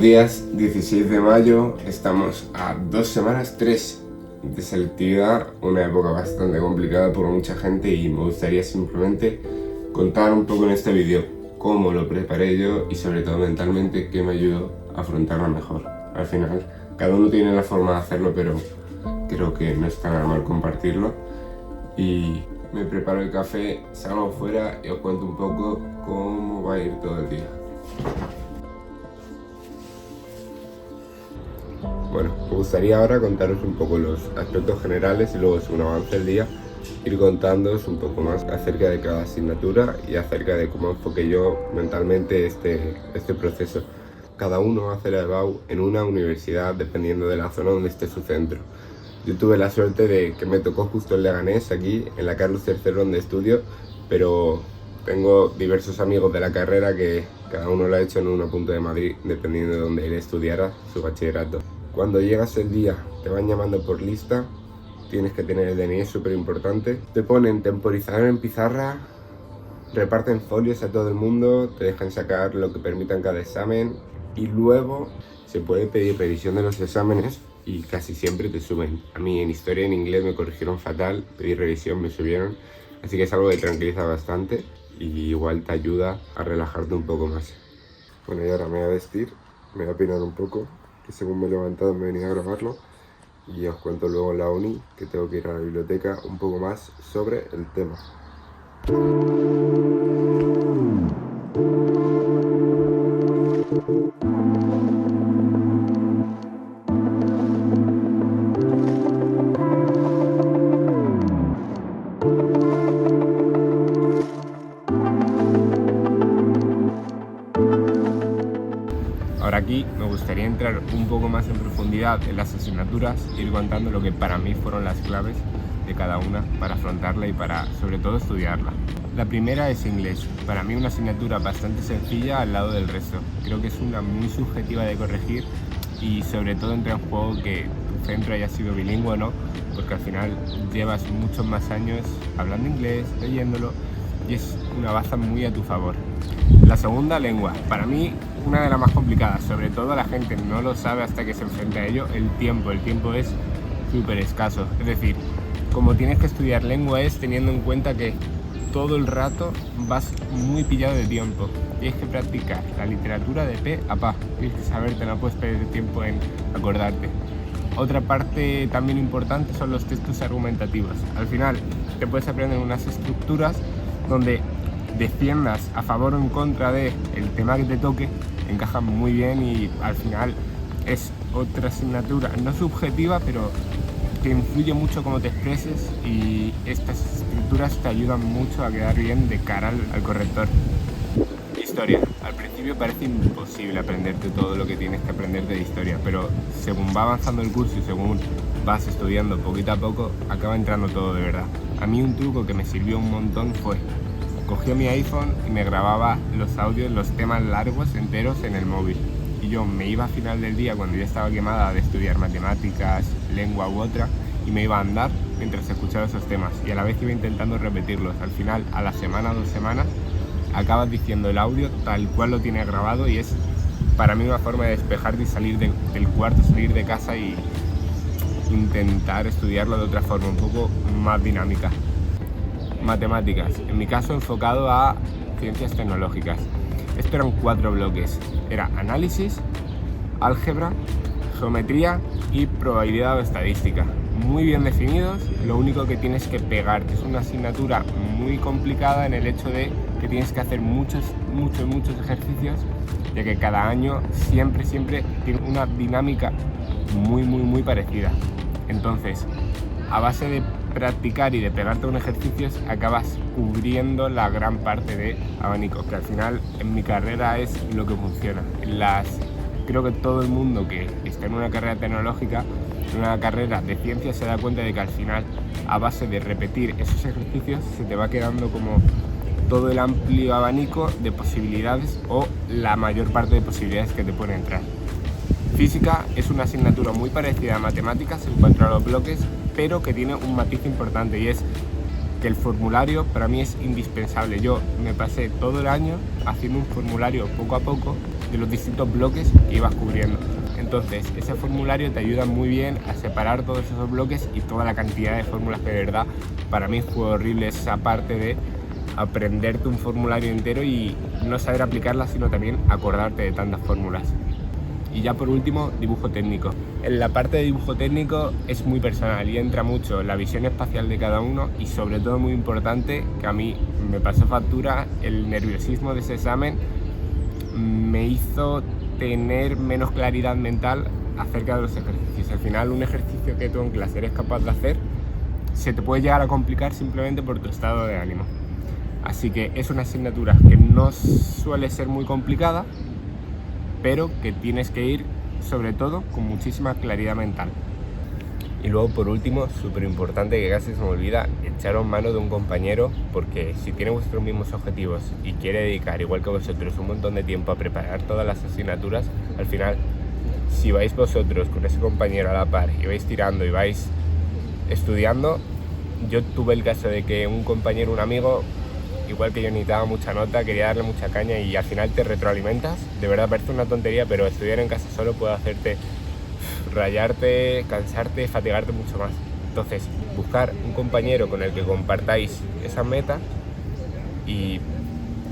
Buenos días, 16 de mayo, estamos a 2 semanas, 3 de selectividad, una época bastante complicada por mucha gente y me gustaría simplemente contar un poco en este vídeo cómo lo preparé yo y sobre todo mentalmente qué me ayudó a afrontarla mejor. Al final, cada uno tiene la forma de hacerlo, pero creo que no está nada mal compartirlo. Y me preparo el café, salgo fuera y os cuento un poco cómo va a ir todo el día. Bueno, me gustaría ahora contaros un poco los aspectos generales y luego, según avance el día, ir contándoos un poco más acerca de cada asignatura y acerca de cómo enfoqué yo mentalmente este proceso. Cada uno hace la EBAU en una universidad dependiendo de la zona donde esté su centro. Yo tuve la suerte de que me tocó justo en Leganés, aquí en la Carlos III donde estudio, pero tengo diversos amigos de la carrera que cada uno lo ha hecho en un punto de Madrid, dependiendo de dónde él estudiara su bachillerato. Cuando llegas el día, te van llamando por lista, tienes que tener el DNI, es súper importante. Te ponen temporizador en pizarra, reparten folios a todo el mundo, te dejan sacar lo que permitan cada examen y luego se puede pedir revisión de los exámenes y casi siempre te suben. A mí en historia y en inglés me corrigieron fatal, pedí revisión, me subieron, así que es algo que tranquiliza bastante y igual te ayuda a relajarte un poco más. Bueno, y ahora me voy a vestir, me voy a peinar un poco, que según me he levantado me venía a grabarlo y os cuento luego en la uni que tengo que ir a la biblioteca un poco más sobre el tema. Ahora aquí me gustaría entrar un poco más en profundidad en las asignaturas e ir contando lo que para mí fueron las claves de cada una para afrontarla y para sobre todo estudiarla. La primera es inglés, para mí una asignatura bastante sencilla al lado del resto. Creo que es una muy subjetiva de corregir y sobre todo entra en juego que tu centro haya sido bilingüe o no, porque al final llevas muchos más años hablando inglés, leyéndolo y es una baza muy a tu favor. La segunda, lengua, para mí una de las más complicadas, sobre todo la gente no lo sabe hasta que se enfrenta a ello, el tiempo es súper escaso, es decir, como tienes que estudiar lengua es teniendo en cuenta que todo el rato vas muy pillado de tiempo, tienes que practicar la literatura de pe a pa, tienes que saberte, no puedes perder tiempo en acordarte. Otra parte también importante son los textos argumentativos, al final te puedes aprender unas estructuras donde defiendas a favor o en contra del tema que te toque, encajan muy bien y al final es otra asignatura no subjetiva, pero que influye mucho cómo te expreses y estas estructuras te ayudan mucho a quedar bien de cara al corrector. Historia. Al principio parece imposible aprenderte todo lo que tienes que aprender de historia, pero según va avanzando el curso y según vas estudiando poquito a poco, acaba entrando todo de verdad. A mí un truco que me sirvió un montón fue cogía mi iPhone y me grababa los audios, los temas largos, enteros en el móvil. Y yo me iba a final del día, cuando ya estaba quemada de estudiar matemáticas, lengua u otra, y me iba a andar mientras escuchaba esos temas. Y a la vez iba intentando repetirlos. Al final, a la semana o 2 semanas, acabas diciendo el audio tal cual lo tienes grabado y es para mí una forma de despejarte y salir del cuarto, salir de casa y intentar estudiarlo de otra forma, un poco más dinámica. Matemáticas, en mi caso enfocado a ciencias tecnológicas. Esto eran 4 bloques, era análisis, álgebra, geometría y probabilidad o estadística. Muy bien definidos, lo único que tienes que pegarte. Es una asignatura muy complicada en el hecho de que tienes que hacer muchos ejercicios, ya que cada año siempre tiene una dinámica muy parecida. Entonces, a base de practicar y de pegarte un ejercicios acabas cubriendo la gran parte de abanico, que al final en mi carrera es lo que funciona. Creo que todo el mundo que está en una carrera tecnológica, en una carrera de ciencias, se da cuenta de que al final, a base de repetir esos ejercicios, se te va quedando como todo el amplio abanico de posibilidades o la mayor parte de posibilidades que te pueden entrar. Física es una asignatura muy parecida a matemáticas en cuanto a los bloques, pero que tiene un matiz importante y es que el formulario para mí es indispensable. Yo me pasé todo el año haciendo un formulario poco a poco de los distintos bloques que ibas cubriendo. Entonces, ese formulario te ayuda muy bien a separar todos esos bloques y toda la cantidad de fórmulas que de verdad para mí fue horrible esa parte de aprenderte un formulario entero y no saber aplicarlas, sino también acordarte de tantas fórmulas. Y ya por último, dibujo técnico. En la parte de dibujo técnico es muy personal y entra mucho la visión espacial de cada uno y sobre todo muy importante, que a mí me pasó factura, el nerviosismo de ese examen me hizo tener menos claridad mental acerca de los ejercicios. Al final, un ejercicio que tú en clase eres capaz de hacer se te puede llegar a complicar simplemente por tu estado de ánimo. Así que es una asignatura que no suele ser muy complicada, pero que tienes que ir sobre todo con muchísima claridad mental. Y luego por último, súper importante, que casi se me olvida, echaros mano de un compañero, porque si tiene vuestros mismos objetivos y quiere dedicar, igual que vosotros, un montón de tiempo a preparar todas las asignaturas, al final, si vais vosotros con ese compañero a la par y vais tirando y vais estudiando, yo tuve el caso de que un compañero, un amigo, igual que yo necesitaba mucha nota, quería darle mucha caña y al final te retroalimentas. De verdad parece una tontería, pero estudiar en casa solo puede hacerte rayarte, cansarte, fatigarte mucho más. Entonces, buscar un compañero con el que compartáis esa meta y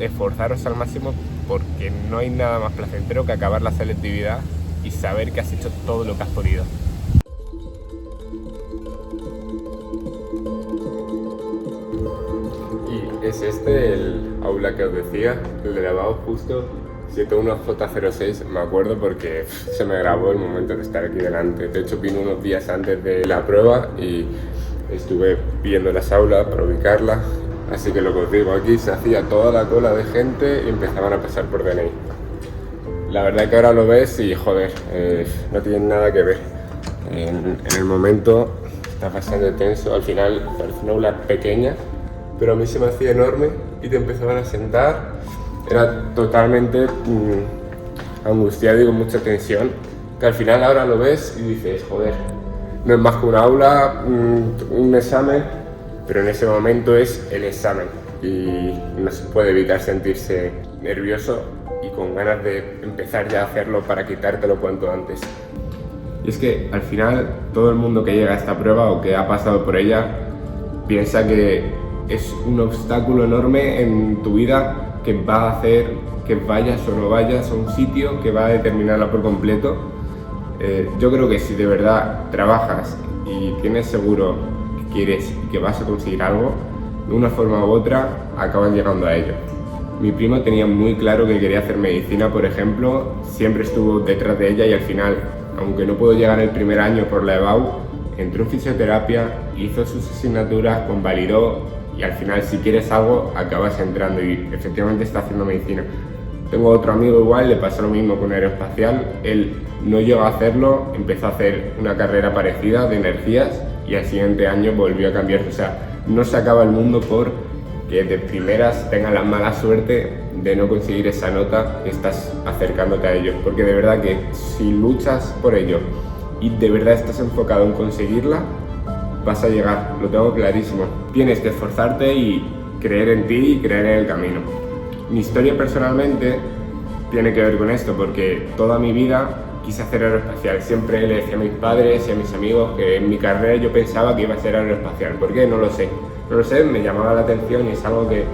esforzaros al máximo, porque no hay nada más placentero que acabar la selectividad y saber que has hecho todo lo que has podido. Y es este el aula que os decía, el de lavado justo 71J06, me acuerdo porque se me grabó el momento de estar aquí delante. De hecho, vine unos días antes de la prueba y estuve viendo las aulas para ubicarlas. Así que lo que os digo, aquí se hacía toda la cola de gente y empezaban a pasar por DNI. La verdad es que ahora lo ves y joder, no tiene nada que ver. En el momento está bastante tenso, al final parece una aula pequeña, pero a mí se me hacía enorme y te empezaban a sentar. Era totalmente angustiado y con mucha tensión, que al final ahora lo ves y dices, joder, no es más que una aula, un examen, pero en ese momento es el examen y no se puede evitar sentirse nervioso y con ganas de empezar ya a hacerlo para quitártelo cuanto antes. Y es que al final todo el mundo que llega a esta prueba o que ha pasado por ella piensa que es un obstáculo enorme en tu vida que va a hacer que vayas o no vayas a un sitio, que va a determinarla por completo. Yo creo que si de verdad trabajas y tienes seguro que quieres y que vas a conseguir algo, de una forma u otra acabas llegando a ello. Mi primo tenía muy claro que quería hacer medicina, por ejemplo, siempre estuvo detrás de ella y al final, aunque no pudo llegar el primer año por la EBAU, entró en fisioterapia, hizo sus asignaturas, convalidó y al final si quieres algo acabas entrando y efectivamente está haciendo medicina. Tengo otro amigo igual, le pasó lo mismo con aeroespacial, él no llegó a hacerlo, empezó a hacer una carrera parecida de energías y al siguiente año volvió a cambiar. O sea, no se acaba el mundo por que de primeras tengas la mala suerte de no conseguir esa nota y estás acercándote a ello, porque de verdad que si luchas por ello y de verdad estás enfocado en conseguirla, vas a llegar, lo tengo clarísimo. Tienes que esforzarte y creer en ti y creer en el camino. Mi historia personalmente tiene que ver con esto, porque toda mi vida quise hacer aeroespacial. Siempre le decía a mis padres y a mis amigos que en mi carrera yo pensaba que iba a ser aeroespacial. ¿Por qué? No lo sé. No lo sé, me llamaba la atención y es algo que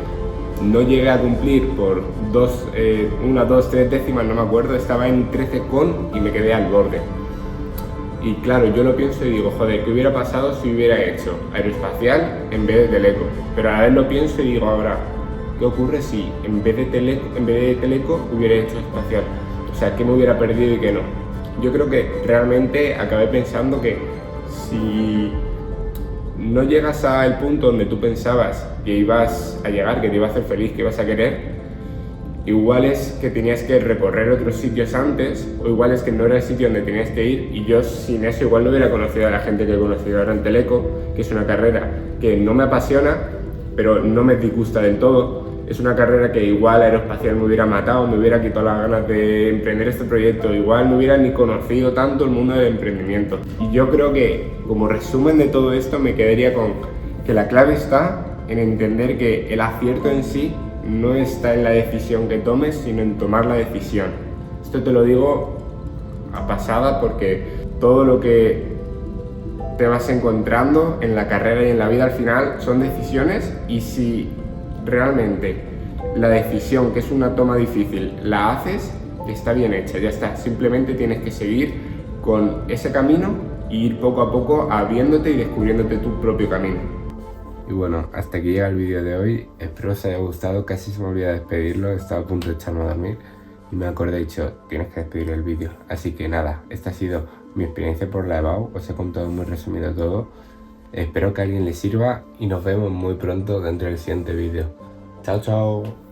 no llegué a cumplir por 3 décimas, no me acuerdo. Estaba en 13 y me quedé al borde. Y claro, yo lo pienso y digo, joder, ¿qué hubiera pasado si hubiera hecho aeroespacial en vez de teleco? Pero a la vez lo pienso y digo, ahora, ¿qué ocurre si en vez de teleco hubiera hecho espacial? O sea, ¿qué me hubiera perdido y qué no? Yo creo que realmente acabé pensando que si no llegas al punto donde tú pensabas que ibas a llegar, que te iba a hacer feliz, que ibas a querer, igual es que tenías que recorrer otros sitios antes, o igual es que no era el sitio donde tenías que ir, y yo sin eso igual no hubiera conocido a la gente que he conocido ahora en Teleco, que es una carrera que no me apasiona, pero no me disgusta del todo. Es una carrera que igual aeroespacial me hubiera matado, me hubiera quitado las ganas de emprender este proyecto, igual no hubiera ni conocido tanto el mundo del emprendimiento. Y yo creo que como resumen de todo esto me quedaría con que la clave está en entender que el acierto en sí no está en la decisión que tomes, sino en tomar la decisión. Esto te lo digo a pasada porque todo lo que te vas encontrando en la carrera y en la vida al final son decisiones, y si realmente la decisión, que es una toma difícil, la haces, está bien hecha, ya está. Simplemente tienes que seguir con ese camino e ir poco a poco abriéndote y descubriéndote tu propio camino. Y bueno, hasta aquí llega el vídeo de hoy. Espero os haya gustado. Casi se me olvida despedirlo, estaba a punto de echarme a dormir y me acordé, dicho, tienes que despedir el vídeo. Así que nada, esta ha sido mi experiencia por la EBAU. Os he contado muy resumido todo. Espero que a alguien le sirva y nos vemos muy pronto dentro del siguiente vídeo. Chao, chao.